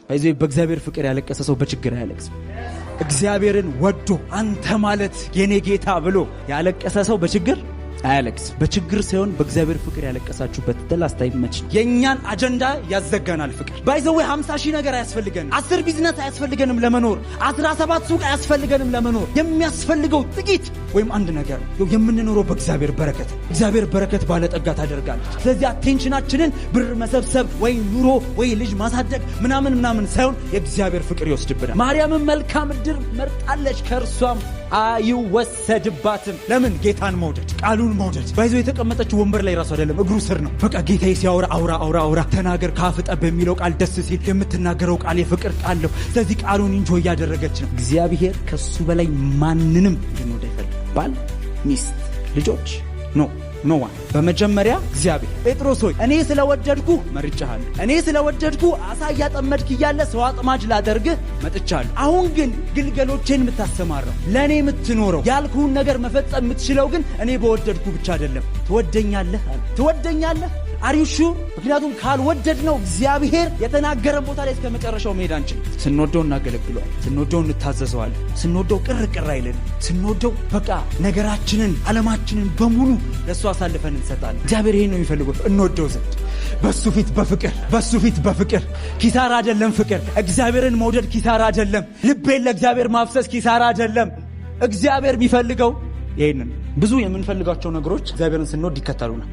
አይዞ በእግዚአብሔር ፍቅር ያለቀሰ ሰው በችግር አያለቅስም። እግዚአብሔርን ወዶ አንተ ማለት የኔ ጌታ ብሎ ያለቀሰ ሰው በችግር አያለቅስም። በችግር ሳይሆን በእግዚአብሔር ፍቅር ያለቀሳችሁበት ላስት ታይም መች የኛን አጀንዳ ያዘጋናል። ፍቅር ባይዘው 50 ሺህ ነገር አያስፈልገን፣ 10 ቢዝነስ አያስፈልገንም ለመኖር፣ 17 ሱቅ አያስፈልገንም ለመኖር። የሚያስፈልገው ጥቂት ወይም አንድ ነገር ነው። የምንኖረው በእግዚአብሔር በረከት። እግዚአብሔር በረከት ባለጠጋ ታደርጋለች። ስለዚህ አቴንሽናችንን ብር መሰብሰብ ወይ ኑሮ ወይ ልጅ ማሳደግ ምናምን ሳይሆን የእግዚአብሔር ፍቅር ይወስድብናል። ማርያምን መልካም ዕድል መርጣለች፣ ከእርሷም አይወሰድባትም። ለምን? ጌታን መውደድ፣ ቃሉን መውደድ። ባይዘው የተቀመጠችው ወንበር ላይ ራሱ አይደለም እግሩ ስር ነው። በቃ ጌታዬ ሲያወራ አውራ ተናገር ካፍ ጠብ የሚለው ቃል ደስ ሲል የምትናገረው ቃል የፍቅር ቃል ነው። ስለዚህ ቃሉን ኢንጆይ እያደረገች ነው። እግዚአብሔር ከሱ በላይ ማንንም እንድንወድ አይፈልግም። ባል፣ ሚስት፣ ልጆች ኖ ዋን። በመጀመሪያ እግዚአብሔር ጴጥሮስ ሆይ እኔ ስለወደድኩ መርጬሃለሁ። እኔ ስለወደድኩ አሳ እያጠመድክ እያለ ሰው አጥማጅ ላደርግህ መጥቻለሁ። አሁን ግን ግልገሎቼን የምታሰማራው ለእኔ የምትኖረው ያልኩህን ነገር መፈጸም የምትችለው ግን እኔ በወደድኩ ብቻ አይደለም። ትወደኛለህ? አሪሹ ምክንያቱም ካልወደድነው እግዚአብሔር የተናገረን ቦታ ላይ እስከ መጨረሻው መሄድ አንችል። ስንወደው እናገለግለዋል፣ ስንወደው እንታዘዘዋል፣ ስንወደው ቅር አይለን፣ ስንወደው በቃ ነገራችንን ዓለማችንን በሙሉ ለእሱ አሳልፈን እንሰጣለን። እግዚአብሔር ይሄን ነው የሚፈልገው፣ እንወደው ዘንድ በሱ ፊት በፍቅር ኪሳራ አይደለም። ፍቅር እግዚአብሔርን መውደድ ኪሳራ አይደለም። ልቤን ለእግዚአብሔር ማፍሰስ ኪሳራ አይደለም። እግዚአብሔር የሚፈልገው ይሄንን። ብዙ የምንፈልጋቸው ነገሮች እግዚአብሔርን ስንወድ ይከተሉናል።